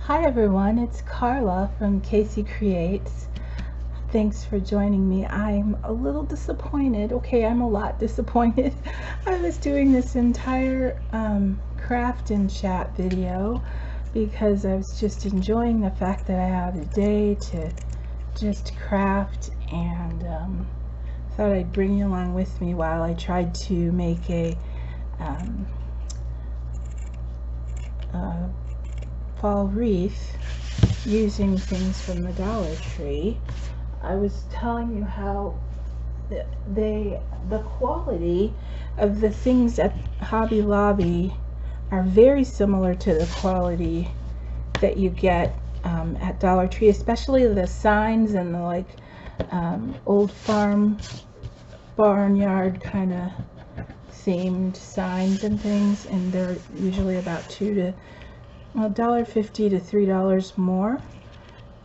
Hi everyone, it's Carla from Casey Creates. Thanks for joining me. I'm a little disappointed. Okay, I'm a lot disappointed. I was doing this entire craft and chat video because I was just enjoying the fact that I had a day to just craft, and thought I'd bring you along with me while I tried to make a fall wreath using things from the Dollar Tree. I was telling you how the quality of the things at Hobby Lobby are very similar to the quality that you get at Dollar Tree, especially the signs and the old farm barnyard kind of themed signs and things, and they're usually about $1.50 to $3 more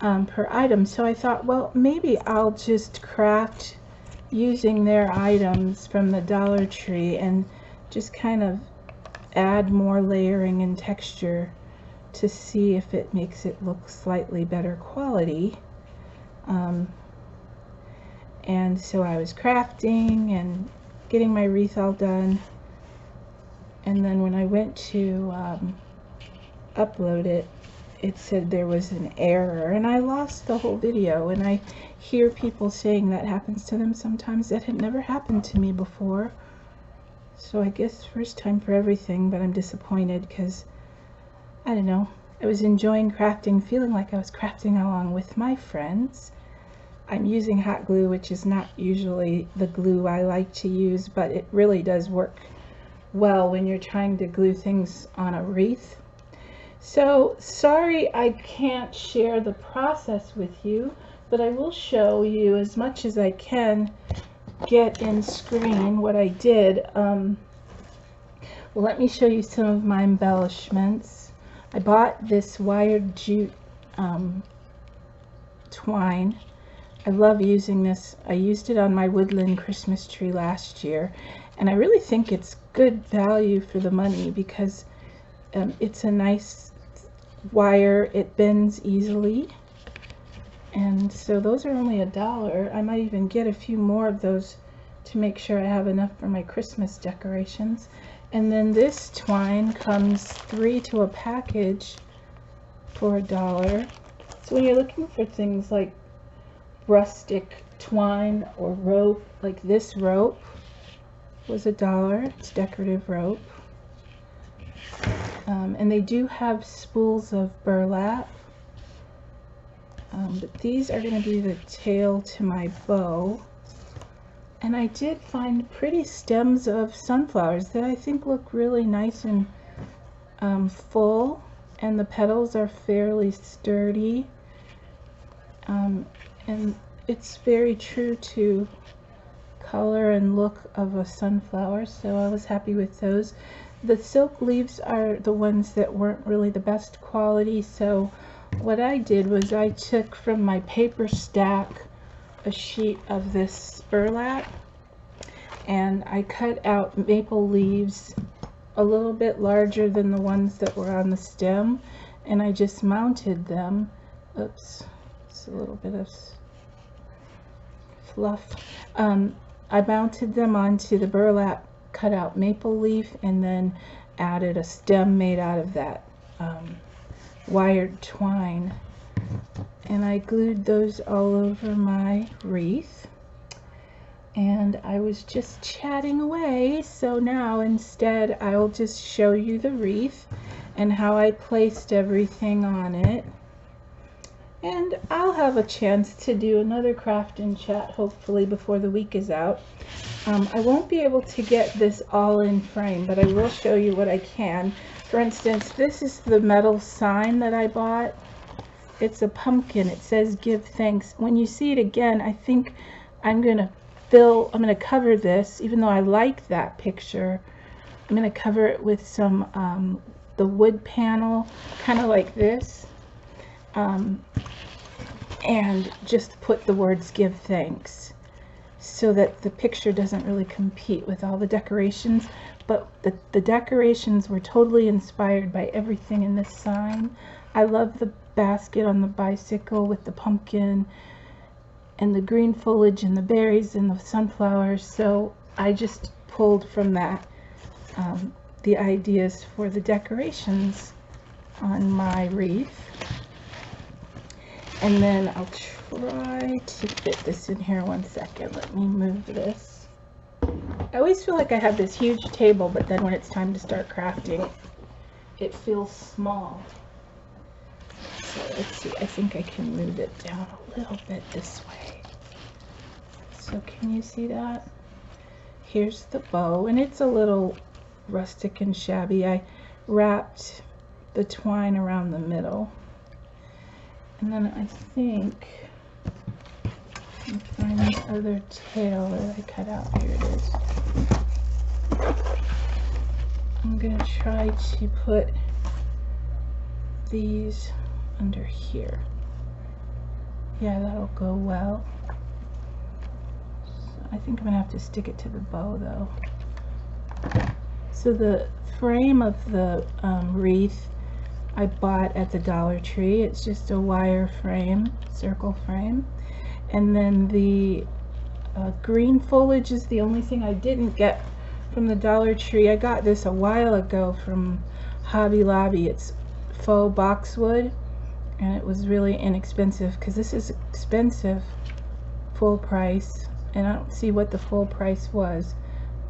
per item. So I thought, well, maybe I'll just craft using their items from the Dollar Tree and just kind of add more layering and texture to see if it makes it look slightly better quality. And so I was crafting and getting my wreath all done, and then when I went to upload it, it said there was an error, and I lost the whole video. And I hear people saying that happens to them sometimes. That had never happened to me before, so I guess first time for everything. But I'm disappointed because I don't know, I was enjoying crafting, feeling like I was crafting along with my friends. I'm using hot glue, which is not usually the glue I like to use, but it really does work well when you're trying to glue things on a wreath. So sorry I can't share the process with you, but I will show you as much as I can get in screen what I did. Well, let me show you some of my embellishments. I bought this wired jute twine. I love using this. I used it on my woodland Christmas tree last year, and I really think it's good value for the money because it's a nice wire. It bends easily, and so those are only $1. I might even get a few more of those to make sure I have enough for my Christmas decorations. And then this twine comes 3 to a package for $1. So when you're looking for things like rustic twine or rope, like this rope was $1. It's decorative rope. And they do have spools of burlap, but these are going to be the tail to my bow. And I did find pretty stems of sunflowers that I think look really nice and full, and the petals are fairly sturdy, and it's very true to color and look of a sunflower, so I was happy with those. The silk leaves are the ones that weren't really the best quality, so what I did was I took from my paper stack a sheet of this burlap, and I cut out maple leaves a little bit larger than the ones that were on the stem, and I just mounted them. Oops, it's a little bit of fluff. I mounted them onto the burlap cut out maple leaf, and then added a stem made out of that wired twine, and I glued those all over my wreath. And I was just chatting away, so now instead I'll just show you the wreath and how I placed everything on it. And I'll have a chance to do another craft and chat hopefully before the week is out. I won't be able to get this all in frame, but I will show you what I can. For instance, this is the metal sign that I bought. It's a pumpkin. It says "Give Thanks." When you see it again, I think I'm going to cover this, even though I like that picture. I'm going to cover it with some the wood panel, kind of like this. And just put the words "Give Thanks," so that the picture doesn't really compete with all the decorations. But the decorations were totally inspired by everything in this sign. I love the basket on the bicycle with the pumpkin and the green foliage and the berries and the sunflowers, so I just pulled from that the ideas for the decorations on my wreath. And then I'll try to fit this in here. One second, let me move this. I always feel like I have this huge table, but then when it's time to start crafting, it feels small. So let's see, I think I can move it down a little bit this way. So can you see that? Here's the bow, and it's a little rustic and shabby. I wrapped the twine around the middle. And then I think I can find the other tail that I cut out. Here it is. I'm going to try to put these under here. Yeah, that'll go well. So I think I'm going to have to stick it to the bow though. So the frame of the wreath I bought at the Dollar Tree. It's just a wire frame, circle frame. And then the green foliage is the only thing I didn't get from the Dollar Tree. I got this a while ago from Hobby Lobby. It's faux boxwood, and it was really inexpensive, because this is expensive full price, and I don't see what the full price was,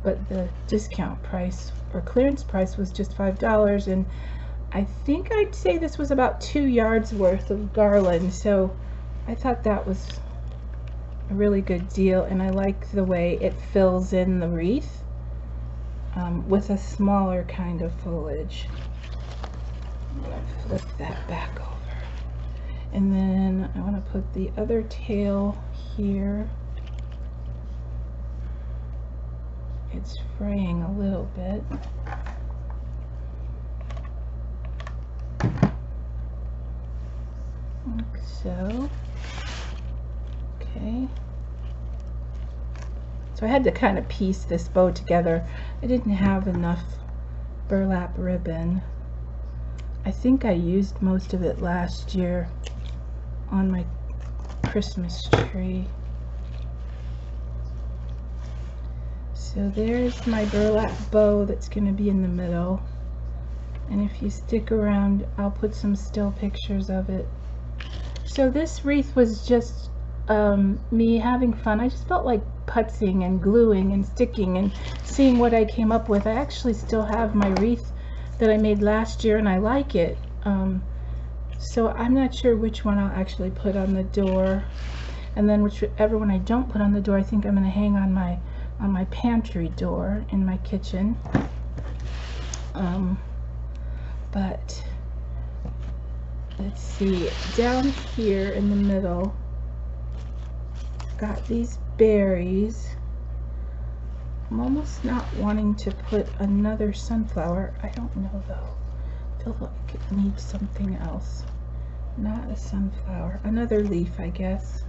but the discount price or clearance price was just $5, and I think I'd say this was about 2 yards worth of garland, so I thought that was a really good deal, and I like the way it fills in the wreath with a smaller kind of foliage. I'm going to flip that back over, and then I want to put the other tail here. It's fraying a little bit. Like so. Okay. So I had to kind of piece this bow together. I didn't have enough burlap ribbon. I think I used most of it last year on my Christmas tree. So there's my burlap bow that's going to be in the middle. And if you stick around, I'll put some still pictures of it. So this wreath was just me having fun. I just felt like putzing and gluing and sticking and seeing what I came up with. I actually still have my wreath that I made last year, and I like it. So I'm not sure which one I'll actually put on the door, and then whichever one I don't put on the door, I think I'm going to hang on my pantry door in my kitchen. But let's see, down here in the middle, got these berries. I'm almost not wanting to put another sunflower. I don't know though. I feel like it needs something else. Not a sunflower. Another leaf, I guess.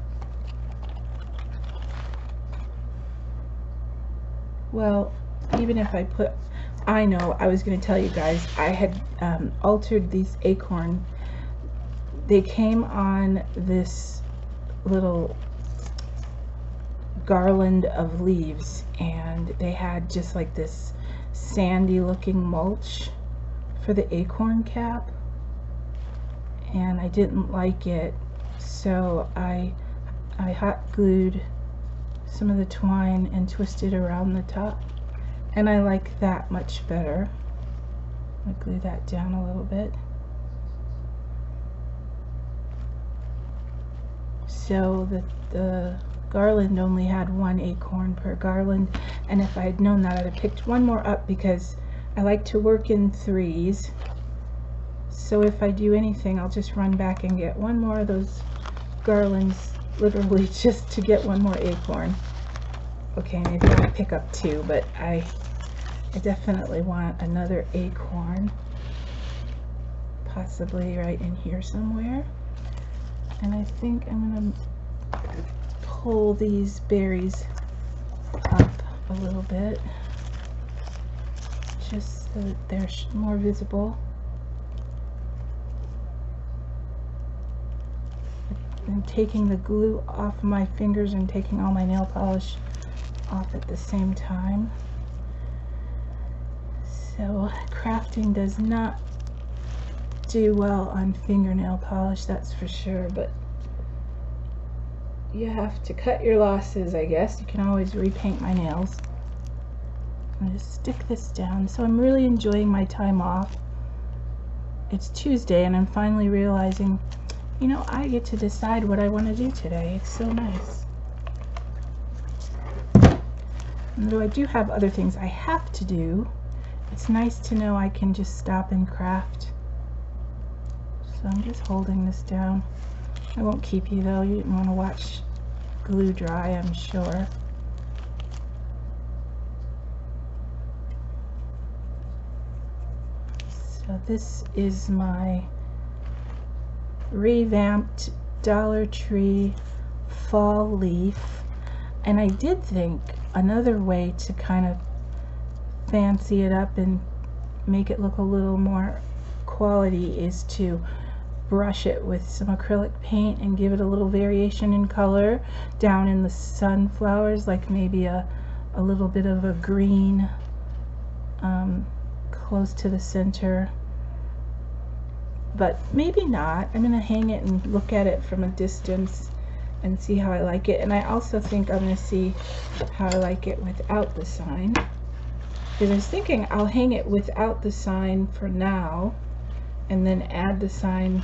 Well, even if I put, I know, I was going to tell you guys, I had altered these acorn. They came on this little garland of leaves, and they had just like this sandy looking mulch for the acorn cap, and I didn't like it, so I hot glued some of the twine and twisted around the top, and I like that much better. I glue that down a little bit. So the garland only had 1 acorn per garland, and if I had known that, I'd have picked one more up, because I like to work in 3s. So if I do anything, I'll just run back and get one more of those garlands, literally just to get one more acorn. Okay, maybe I'll pick up 2, but I definitely want another acorn, possibly right in here somewhere. And I think I'm going to pull these berries up a little bit, just so that they're more visible. I'm taking the glue off my fingers and taking all my nail polish off at the same time. So crafting does not do well on fingernail polish, that's for sure, but you have to cut your losses, I guess. You can always repaint my nails. I'm going to stick this down. So I'm really enjoying my time off. It's Tuesday and I'm finally realizing, you know, I get to decide what I want to do today. It's so nice. And though I do have other things I have to do, it's nice to know I can just stop and craft. So I'm just holding this down. I won't keep you though. You didn't want to watch glue dry, I'm sure. So this is my revamped Dollar Tree fall leaf, and I did think another way to kind of fancy it up and make it look a little more quality is to brush it with some acrylic paint and give it a little variation in color down in the sunflowers, like maybe a little bit of a green close to the center, but maybe not. I'm going to hang it and look at it from a distance and see how I like it, and I also think I'm going to see how I like it without the sign, because I was thinking I'll hang it without the sign for now and then add the sign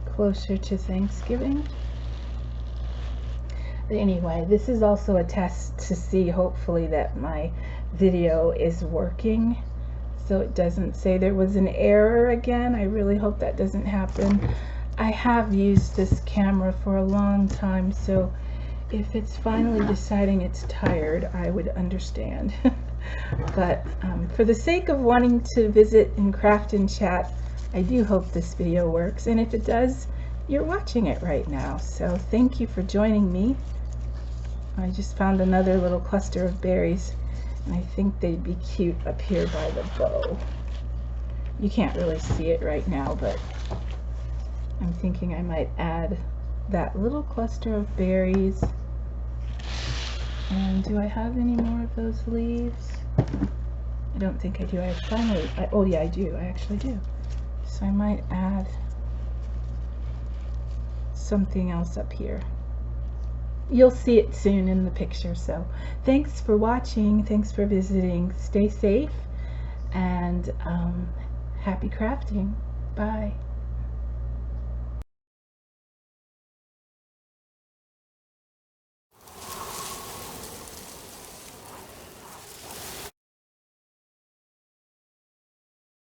closer to Thanksgiving. But anyway, this is also a test to see, hopefully, that my video is working, so it doesn't say there was an error again. I really hope that doesn't happen. I have used this camera for a long time, so if it's finally deciding it's tired, I would understand. But for the sake of wanting to visit and craft and chat, I do hope this video works, and if it does, you're watching it right now, so thank you for joining me. I just found another little cluster of berries, and I think they'd be cute up here by the bow. You can't really see it right now, but I'm thinking I might add that little cluster of berries. And do I have any more of those leaves? I don't think I do. Oh yeah, I do. I actually do. So I might add something else up here. You'll see it soon in the picture. So thanks for watching. Thanks for visiting. Stay safe and happy crafting. Bye.